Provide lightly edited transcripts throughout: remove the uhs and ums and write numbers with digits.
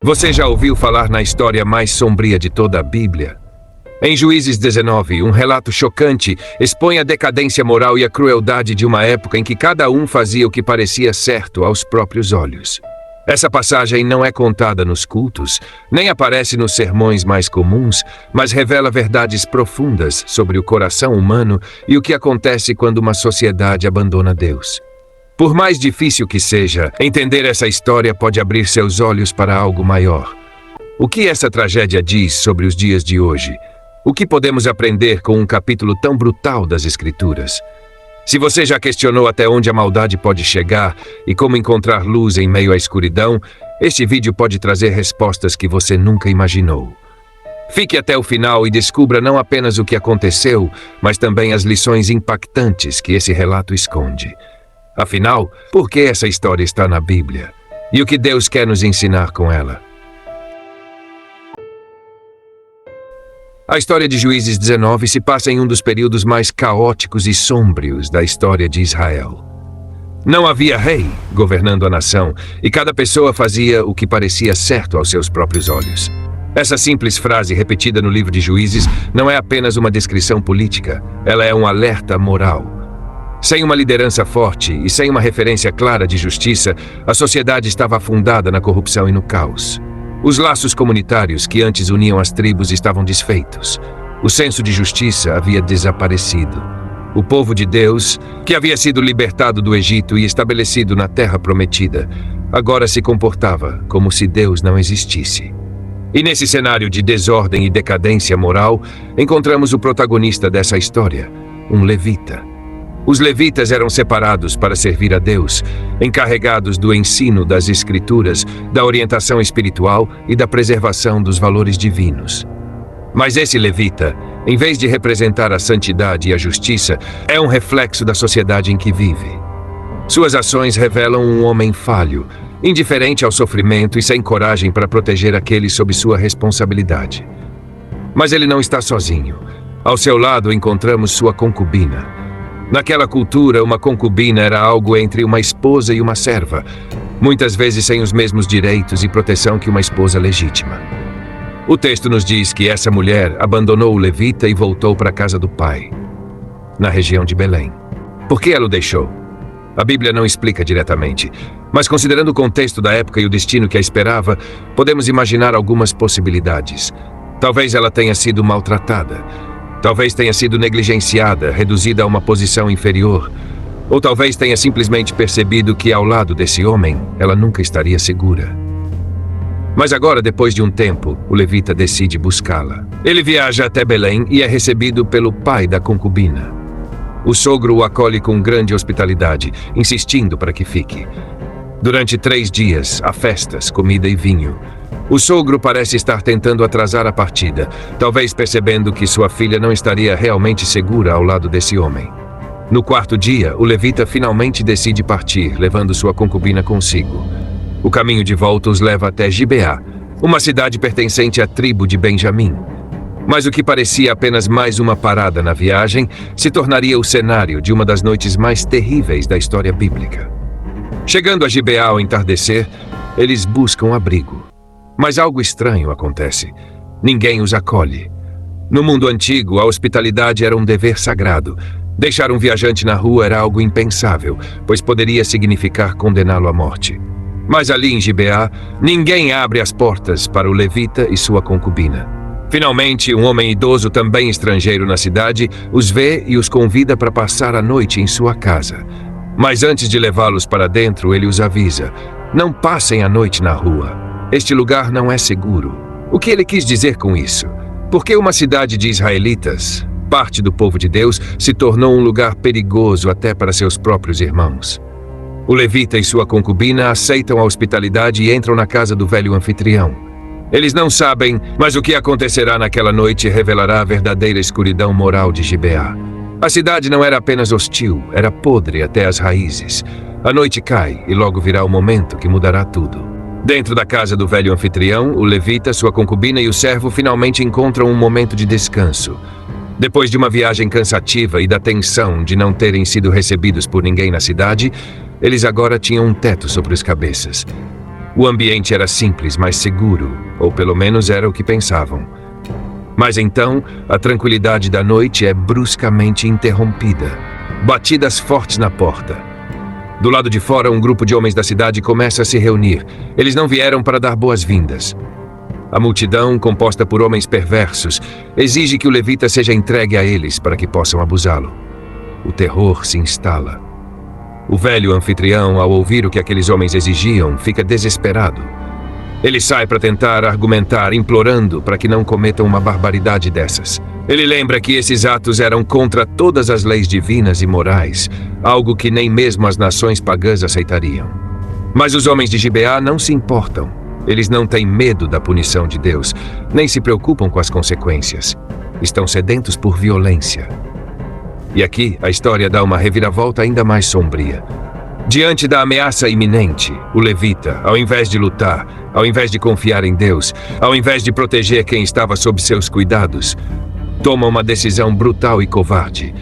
Você já ouviu falar na história mais sombria de toda a Bíblia? Em Juízes 19, um relato chocante expõe a decadência moral e a crueldade de uma época em que cada um fazia o que parecia certo aos próprios olhos. Essa passagem não é contada nos cultos, nem aparece nos sermões mais comuns, mas revela verdades profundas sobre o coração humano e o que acontece quando uma sociedade abandona Deus. Por mais difícil que seja, entender essa história pode abrir seus olhos para algo maior. O que essa tragédia diz sobre os dias de hoje? O que podemos aprender com um capítulo tão brutal das Escrituras? Se você já questionou até onde a maldade pode chegar e como encontrar luz em meio à escuridão, este vídeo pode trazer respostas que você nunca imaginou. Fique até o final e descubra não apenas o que aconteceu, mas também as lições impactantes que esse relato esconde. Afinal, por que essa história está na Bíblia? E o que Deus quer nos ensinar com ela? A história de Juízes 19 se passa em um dos períodos mais caóticos e sômbrios da história de Israel. Não havia rei governando a nação, e cada pessoa fazia o que parecia certo aos seus próprios olhos. Essa simples frase repetida no livro de Juízes não é apenas uma descrição política, ela é um alerta moral. Sem uma liderança forte e sem uma referência clara de justiça, a sociedade estava afundada na corrupção e no caos. Os laços comunitários que antes uniam as tribos estavam desfeitos. O senso de justiça havia desaparecido. O povo de Deus, que havia sido libertado do Egito e estabelecido na Terra Prometida, agora se comportava como se Deus não existisse. E nesse cenário de desordem e decadência moral, encontramos o protagonista dessa história, um levita. Os levitas eram separados para servir a Deus, encarregados do ensino das Escrituras, da orientação espiritual e da preservação dos valores divinos. Mas esse levita, em vez de representar a santidade e a justiça, é um reflexo da sociedade em que vive. Suas ações revelam um homem falho, indiferente ao sofrimento e sem coragem para proteger aqueles sob sua responsabilidade. Mas ele não está sozinho. Ao seu lado encontramos sua concubina. Naquela cultura, uma concubina era algo entre uma esposa e uma serva, muitas vezes sem os mesmos direitos e proteção que uma esposa legítima. O texto nos diz que essa mulher abandonou o levita e voltou para a casa do pai, na região de Belém. Por que ela o deixou? A Bíblia não explica diretamente, mas considerando o contexto da época e o destino que a esperava, podemos imaginar algumas possibilidades. Talvez ela tenha sido maltratada. Talvez tenha sido negligenciada, reduzida a uma posição inferior. Ou talvez tenha simplesmente percebido que, ao lado desse homem, ela nunca estaria segura. Mas agora, depois de um tempo, o levita decide buscá-la. Ele viaja até Belém e é recebido pelo pai da concubina. O sogro o acolhe com grande hospitalidade, insistindo para que fique. Durante 3 dias, há festas, comida e vinho. O sogro parece estar tentando atrasar a partida, talvez percebendo que sua filha não estaria realmente segura ao lado desse homem. No 4º dia, o levita finalmente decide partir, levando sua concubina consigo. O caminho de volta os leva até Gibeá, uma cidade pertencente à tribo de Benjamim. Mas o que parecia apenas mais uma parada na viagem se tornaria o cenário de uma das noites mais terríveis da história bíblica. Chegando a Gibeá ao entardecer, eles buscam abrigo. Mas algo estranho acontece. Ninguém os acolhe. No mundo antigo, a hospitalidade era um dever sagrado. Deixar um viajante na rua era algo impensável, pois poderia significar condená-lo à morte. Mas ali em Gibeá, ninguém abre as portas para o levita e sua concubina. Finalmente, um homem idoso, também estrangeiro na cidade, os vê e os convida para passar a noite em sua casa. Mas antes de levá-los para dentro, ele os avisa: não passem a noite na rua. Este lugar não é seguro. O que ele quis dizer com isso? Porque uma cidade de israelitas, parte do povo de Deus, se tornou um lugar perigoso até para seus próprios irmãos. O levita e sua concubina aceitam a hospitalidade e entram na casa do velho anfitrião. Eles não sabem, mas o que acontecerá naquela noite revelará a verdadeira escuridão moral de Gibeá. A cidade não era apenas hostil, era podre até as raízes. A noite cai e logo virá o momento que mudará tudo. Dentro da casa do velho anfitrião, o levita, sua concubina e o servo finalmente encontram um momento de descanso. Depois de uma viagem cansativa e da tensão de não terem sido recebidos por ninguém na cidade, eles agora tinham um teto sobre as cabeças. O ambiente era simples, mas seguro, ou pelo menos era o que pensavam. Mas então, a tranquilidade da noite é bruscamente interrompida. Batidas fortes na porta. Do lado de fora, um grupo de homens da cidade começa a se reunir. Eles não vieram para dar boas-vindas. A multidão, composta por homens perversos, exige que o levita seja entregue a eles para que possam abusá-lo. O terror se instala. O velho anfitrião, ao ouvir o que aqueles homens exigiam, fica desesperado. Ele sai para tentar argumentar, implorando para que não cometam uma barbaridade dessas. Ele lembra que esses atos eram contra todas as leis divinas e morais, algo que nem mesmo as nações pagãs aceitariam. Mas os homens de Gibeá não se importam. Eles não têm medo da punição de Deus, nem se preocupam com as consequências. Estão sedentos por violência. E aqui, a história dá uma reviravolta ainda mais sombria. Diante da ameaça iminente, o levita, ao invés de lutar, ao invés de confiar em Deus, ao invés de proteger quem estava sob seus cuidados, toma uma decisão brutal e covarde.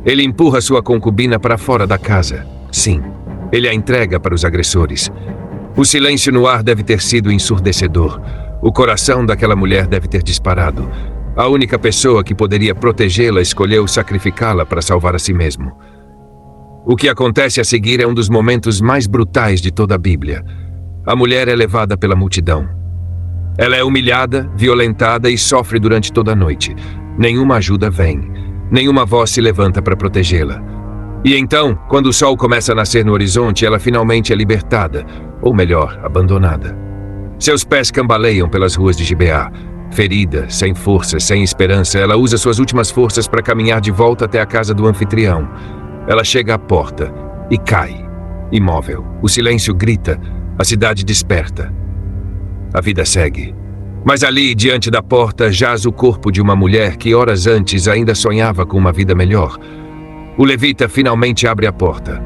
Ele empurra sua concubina para fora da casa. Sim, ele a entrega para os agressores. O silêncio no ar deve ter sido ensurdecedor. O coração daquela mulher deve ter disparado. A única pessoa que poderia protegê-la escolheu sacrificá-la para salvar a si mesmo. O que acontece a seguir é um dos momentos mais brutais de toda a Bíblia. A mulher é levada pela multidão. Ela é humilhada, violentada e sofre durante toda a noite. Nenhuma ajuda vem. Nenhuma voz se levanta para protegê-la. E então, quando o sol começa a nascer no horizonte, ela finalmente é libertada, ou melhor, abandonada. Seus pés cambaleiam pelas ruas de Gibeá. Ferida, sem força, sem esperança, ela usa suas últimas forças para caminhar de volta até a casa do anfitrião. Ela chega à porta e cai, imóvel. O silêncio grita, a cidade desperta. A vida segue. Mas ali, diante da porta, jaz o corpo de uma mulher que horas antes ainda sonhava com uma vida melhor. O levita finalmente abre a porta.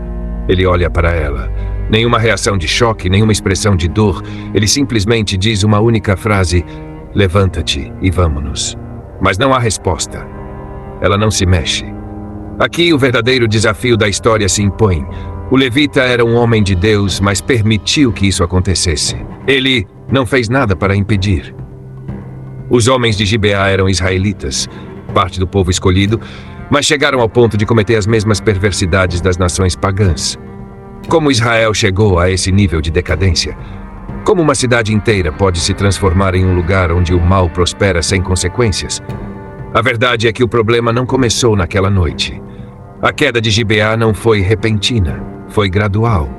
Ele olha para ela. Nenhuma reação de choque, nenhuma expressão de dor. Ele simplesmente diz uma única frase: levanta-te e vamo-nos. Mas não há resposta. Ela não se mexe. Aqui o verdadeiro desafio da história se impõe. O levita era um homem de Deus, mas permitiu que isso acontecesse. Ele não fez nada para impedir. Os homens de Gibeá eram israelitas, parte do povo escolhido, mas chegaram ao ponto de cometer as mesmas perversidades das nações pagãs. Como Israel chegou a esse nível de decadência? Como uma cidade inteira pode se transformar em um lugar onde o mal prospera sem consequências? A verdade é que o problema não começou naquela noite. A queda de Gibeá não foi repentina, foi gradual.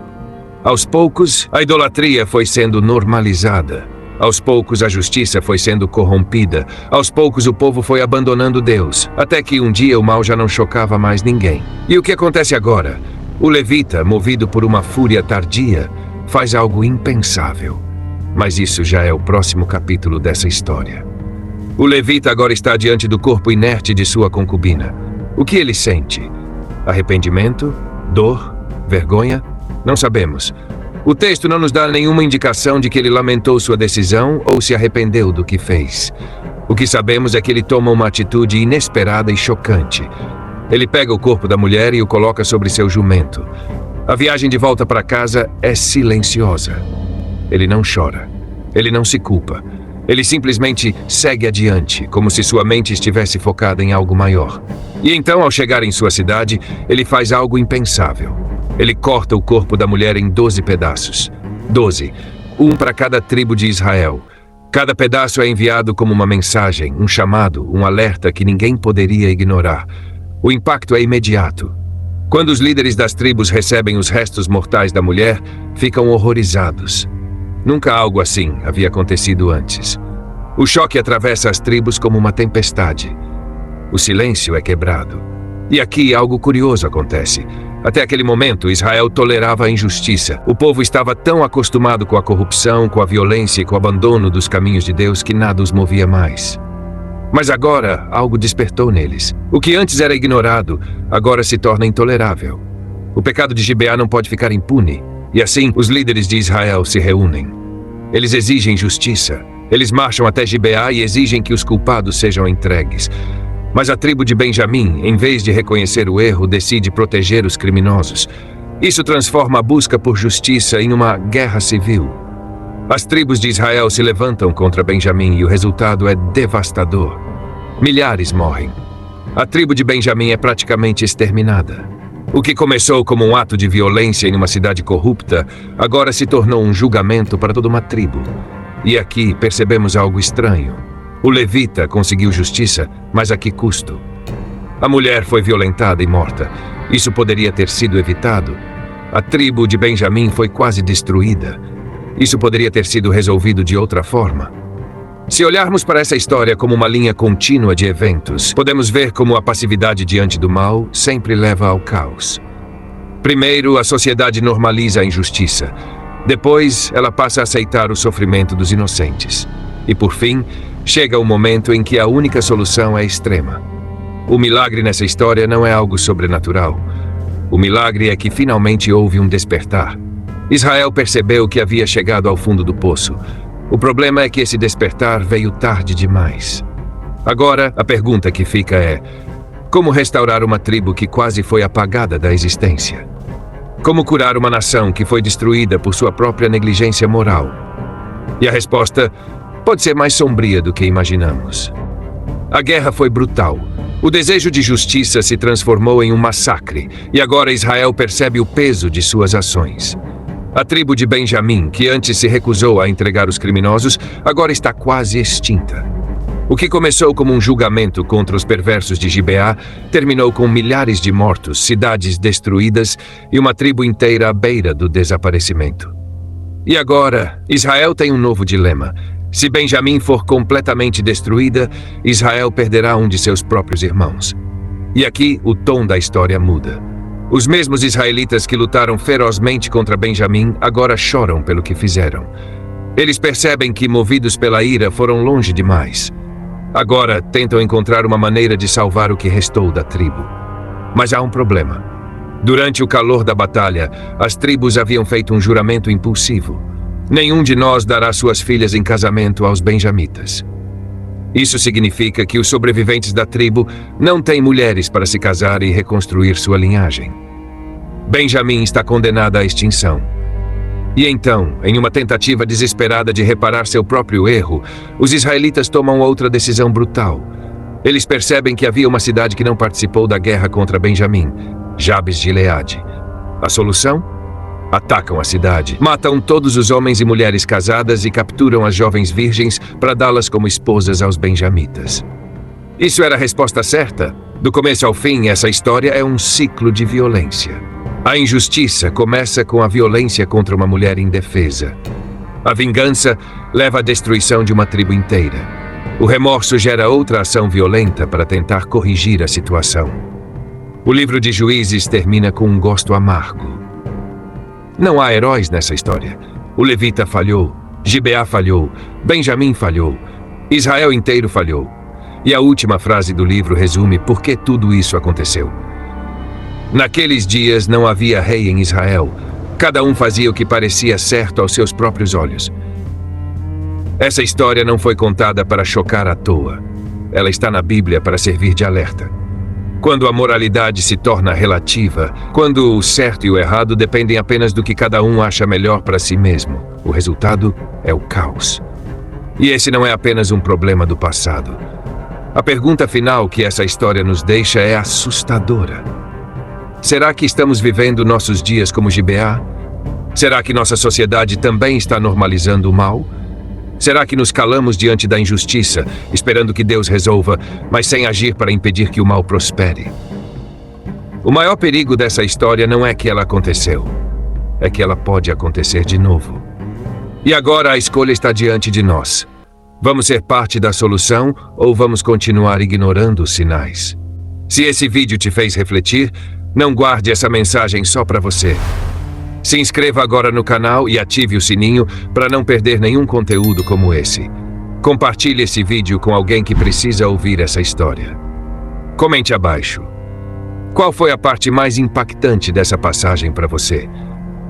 Aos poucos, a idolatria foi sendo normalizada. Aos poucos, a justiça foi sendo corrompida. Aos poucos, o povo foi abandonando Deus, até que um dia o mal já não chocava mais ninguém. E o que acontece agora? O levita, movido por uma fúria tardia, faz algo impensável. Mas isso já é o próximo capítulo dessa história. O levita agora está diante do corpo inerte de sua concubina. O que ele sente? Arrependimento? Dor? Vergonha? Não sabemos. O texto não nos dá nenhuma indicação de que ele lamentou sua decisão ou se arrependeu do que fez. O que sabemos é que ele toma uma atitude inesperada e chocante. Ele pega o corpo da mulher e o coloca sobre seu jumento. A viagem de volta para casa é silenciosa. Ele não chora. Ele não se culpa. Ele simplesmente segue adiante, como se sua mente estivesse focada em algo maior. E então, ao chegar em sua cidade, ele faz algo impensável. Ele corta o corpo da mulher em 12 pedaços. 12. Um para cada tribo de Israel. Cada pedaço é enviado como uma mensagem, um chamado, um alerta que ninguém poderia ignorar. O impacto é imediato. Quando os líderes das tribos recebem os restos mortais da mulher, ficam horrorizados. Nunca algo assim havia acontecido antes. O choque atravessa as tribos como uma tempestade. O silêncio é quebrado. E aqui algo curioso acontece. Até aquele momento, Israel tolerava a injustiça. O povo estava tão acostumado com a corrupção, com a violência e com o abandono dos caminhos de Deus que nada os movia mais. Mas agora, algo despertou neles. O que antes era ignorado, agora se torna intolerável. O pecado de Gibeá não pode ficar impune. E assim, os líderes de Israel se reúnem. Eles exigem justiça. Eles marcham até Gibeá e exigem que os culpados sejam entregues. Mas a tribo de Benjamim, em vez de reconhecer o erro, decide proteger os criminosos. Isso transforma a busca por justiça em uma guerra civil. As tribos de Israel se levantam contra Benjamim e o resultado é devastador. Milhares morrem. A tribo de Benjamim é praticamente exterminada. O que começou como um ato de violência em uma cidade corrupta, agora se tornou um julgamento para toda uma tribo. E aqui percebemos algo estranho. O levita conseguiu justiça, mas a que custo? A mulher foi violentada e morta. Isso poderia ter sido evitado. A tribo de Benjamim foi quase destruída. Isso poderia ter sido resolvido de outra forma. Se olharmos para essa história como uma linha contínua de eventos, podemos ver como a passividade diante do mal sempre leva ao caos. Primeiro, a sociedade normaliza a injustiça. Depois, ela passa a aceitar o sofrimento dos inocentes. E por fim, chega o momento em que a única solução é extrema. O milagre nessa história não é algo sobrenatural. O milagre é que finalmente houve um despertar. Israel percebeu que havia chegado ao fundo do poço. O problema é que esse despertar veio tarde demais. Agora, a pergunta que fica é: como restaurar uma tribo que quase foi apagada da existência? Como curar uma nação que foi destruída por sua própria negligência moral? E a resposta pode ser mais sombria do que imaginamos. A guerra foi brutal. O desejo de justiça se transformou em um massacre, e agora Israel percebe o peso de suas ações. A tribo de Benjamim, que antes se recusou a entregar os criminosos, agora está quase extinta. O que começou como um julgamento contra os perversos de Gibeá, terminou com milhares de mortos, cidades destruídas e uma tribo inteira à beira do desaparecimento. E agora, Israel tem um novo dilema. Se Benjamim for completamente destruída, Israel perderá um de seus próprios irmãos. E aqui o tom da história muda. Os mesmos israelitas que lutaram ferozmente contra Benjamim agora choram pelo que fizeram. Eles percebem que, movidos pela ira, foram longe demais. Agora tentam encontrar uma maneira de salvar o que restou da tribo. Mas há um problema. Durante o calor da batalha, as tribos haviam feito um juramento impulsivo. Nenhum de nós dará suas filhas em casamento aos benjamitas. Isso significa que os sobreviventes da tribo não têm mulheres para se casar e reconstruir sua linhagem. Benjamim está condenada à extinção. E então, em uma tentativa desesperada de reparar seu próprio erro, os israelitas tomam outra decisão brutal. Eles percebem que havia uma cidade que não participou da guerra contra Benjamim, Jabes de Gileade. A solução? Atacam a cidade, matam todos os homens e mulheres casadas e capturam as jovens virgens para dá-las como esposas aos benjamitas. Isso era a resposta certa? Do começo ao fim, essa história é um ciclo de violência. A injustiça começa com a violência contra uma mulher indefesa. A vingança leva à destruição de uma tribo inteira. O remorso gera outra ação violenta para tentar corrigir a situação. O livro de Juízes termina com um gosto amargo. Não há heróis nessa história. O levita falhou, Gibeá falhou, Benjamim falhou, Israel inteiro falhou. E a última frase do livro resume por que tudo isso aconteceu. Naqueles dias não havia rei em Israel. Cada um fazia o que parecia certo aos seus próprios olhos. Essa história não foi contada para chocar à toa. Ela está na Bíblia para servir de alerta. Quando a moralidade se torna relativa, quando o certo e o errado dependem apenas do que cada um acha melhor para si mesmo, o resultado é o caos. E esse não é apenas um problema do passado. A pergunta final que essa história nos deixa é assustadora. Será que estamos vivendo nossos dias como Gibeá? Será que nossa sociedade também está normalizando o mal? Será que nos calamos diante da injustiça, esperando que Deus resolva, mas sem agir para impedir que o mal prospere? O maior perigo dessa história não é que ela aconteceu, é que ela pode acontecer de novo. E agora a escolha está diante de nós. Vamos ser parte da solução ou vamos continuar ignorando os sinais? Se esse vídeo te fez refletir, não guarde essa mensagem só para você. Se inscreva agora no canal e ative o sininho para não perder nenhum conteúdo como esse. Compartilhe esse vídeo com alguém que precisa ouvir essa história. Comente abaixo. Qual foi a parte mais impactante dessa passagem para você?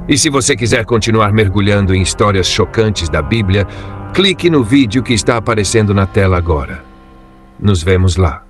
E se você quiser continuar mergulhando em histórias chocantes da Bíblia, clique no vídeo que está aparecendo na tela agora. Nos vemos lá.